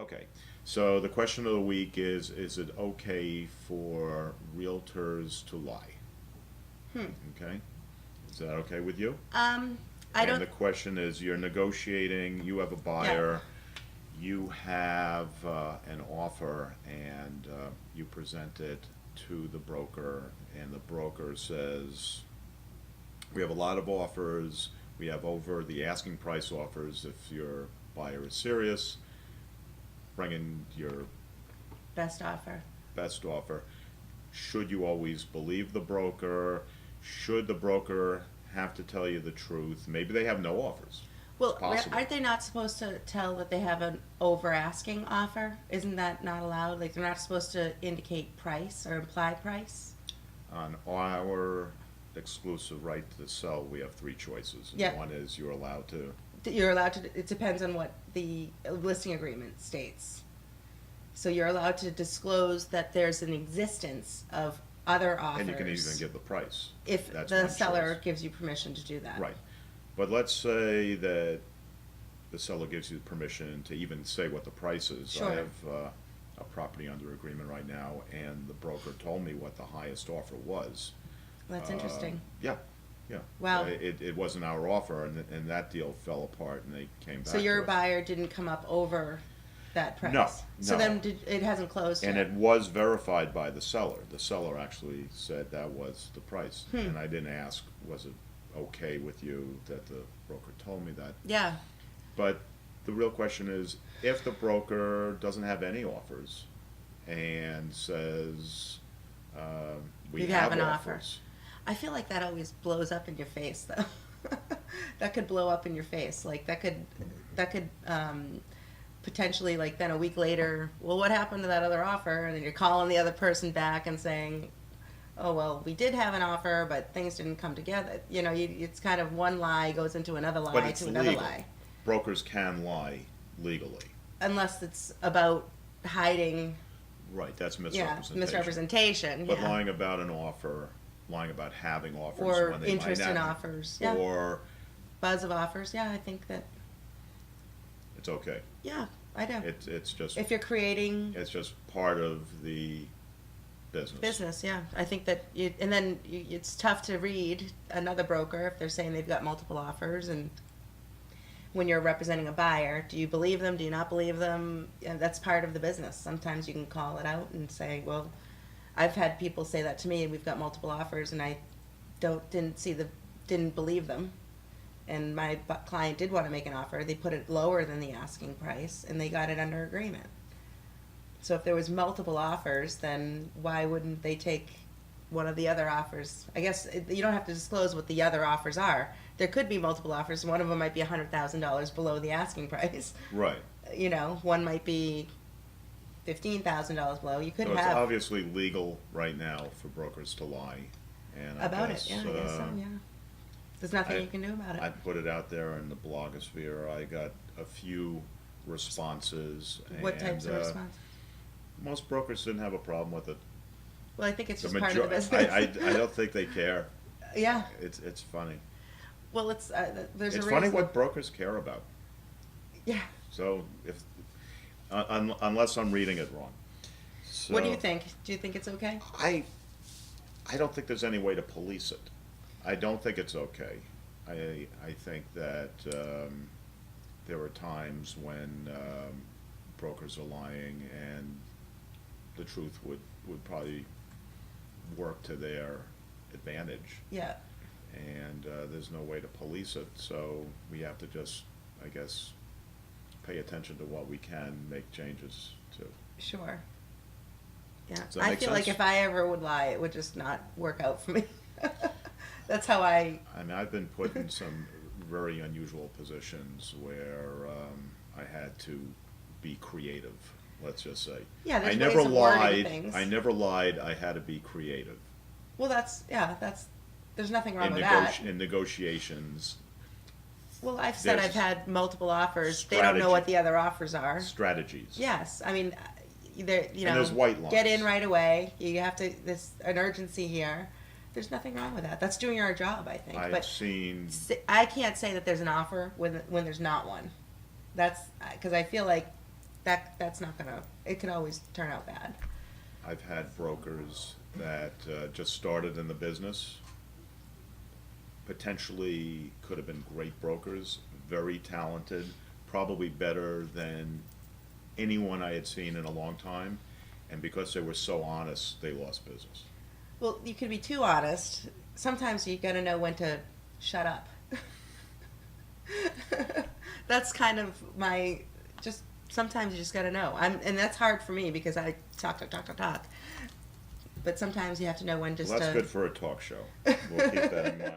Okay, so the question of the week is it okay for realtors to lie? Hmm. Okay, is that okay with you? Um, I And don't. the question is, you're negotiating, you have a Yeah. buyer, you have an offer, and you present it to the broker, and the broker says, we have a lot of offers, we have over the asking price offers. If your buyer is serious, bring in your Best offer. best offer. Should you always believe the broker? Should the broker have to tell you the truth? Maybe they have no offers. It's Well, possible. aren't they not supposed to tell that they have an over asking offer? Isn't that not allowed? Like they're not supposed to indicate price or imply price? On our exclusive right to sell, we have three choices. And Yeah. one is you're allowed to, You're allowed to. It depends on what the listing agreement states. So you're allowed to disclose that there's an existence of other offers and you can even give the price. if That's the one seller choice. gives you permission to do that. Right. But let's say that the seller gives you permission to even say what the price is. Sure. I have a property under agreement right now, and the broker told me what the highest offer was. That's interesting. Yeah, yeah. Wow. It wasn't our offer, and that deal fell apart, and they came back So your to us. buyer didn't come up over that price. No, So no. then it hasn't closed And yet. it was verified by the seller. The seller actually said that was the price. Hmm. And I didn't ask, was it okay with you that the broker told me that? Yeah. But the real question is, if the broker doesn't have any offers and says, we You have have an offer. offers. I feel like that always blows up in your face, though. That could blow up in your face. Like that could potentially, like, then a week later, well, what happened to that other offer? And then you're calling the other person back and saying, oh, well, we did have an offer, but things didn't come together. You know, it's kind of one lie goes into another But lie it's to another legal. lie. Brokers can lie legally. Unless it's about hiding, Right, that's yeah, misrepresentation. misrepresentation, But yeah. lying about an offer, lying about having offers Or when they interest might in not, offers, yeah. or Buzz of offers, yeah, I think that, it's okay. yeah, I do. It's just If you're creating it's just part of the business. business, yeah, I think that and then it's tough to read another broker if they're saying they've got multiple offers, and when you're representing a buyer, do you believe them? Do you not believe them? And that's part of the business. Sometimes you can call it out and say, well, I've had people say that to me, and we've got multiple offers, and I didn't believe them. And my client did want to make an offer. They put it lower than the asking price, and they got it under agreement. So if there was multiple offers, then why wouldn't they take one of the other offers? I guess you don't have to disclose what the other offers are. There could be multiple offers. One of them might be $100,000 below the asking price. Right. You know, one might be $15,000 below. You could So it's have obviously legal right now for brokers to lie, and I about guess, it. Yeah, I guess so. Yeah. There's nothing you can do about it. I put it out there in the blogosphere. I got a few responses. What types of response? Most brokers didn't have a problem with it. Well, I think it's The just part of the major- business. I don't think they care. Yeah. It's funny. Well, there's It's a funny reason. what brokers care about. Yeah. So if unless I'm reading it wrong. What do So you think? Do you think it's okay? I don't think there's any way to police it. I don't think it's okay. I think that there are times when brokers are lying, and the truth would probably work to their advantage, Yeah. and there's no way to police it. So we have to just, I guess, pay attention to what we can make changes to. Sure. Yeah. Does that I make feel like sense? if I ever would lie, it would just not work out for me. That's how I. I mean, I've been put in some very unusual positions where I had to be creative, let's just say. Yeah, there's I ways never of wording lied. things. I never lied. I had to be creative. Well, that's. There's nothing wrong In, with that. in negotiations, Well, I've said there's I've had multiple offers. They don't know strategy. what the other offers are. strategies. Yes, I mean, there. You know, And there's white get lines. in right away. You have to. There's an urgency here. There's nothing wrong with that. That's doing our job, I think. I've But seen. I can't say that there's an offer when there's not one. That's because I feel like that's not gonna, it could always turn out bad. I've had brokers that just started in the business, potentially could have been great brokers, very talented, probably better than anyone I had seen in a long time, and because they were so honest, they lost business. Well, you can be too honest. Sometimes you gotta know when to shut up. That's kind of my, just, sometimes you just gotta know. And that's hard for me because I talk. But sometimes you have to know when just Well, that's to. good for a talk show. We'll keep that in mind.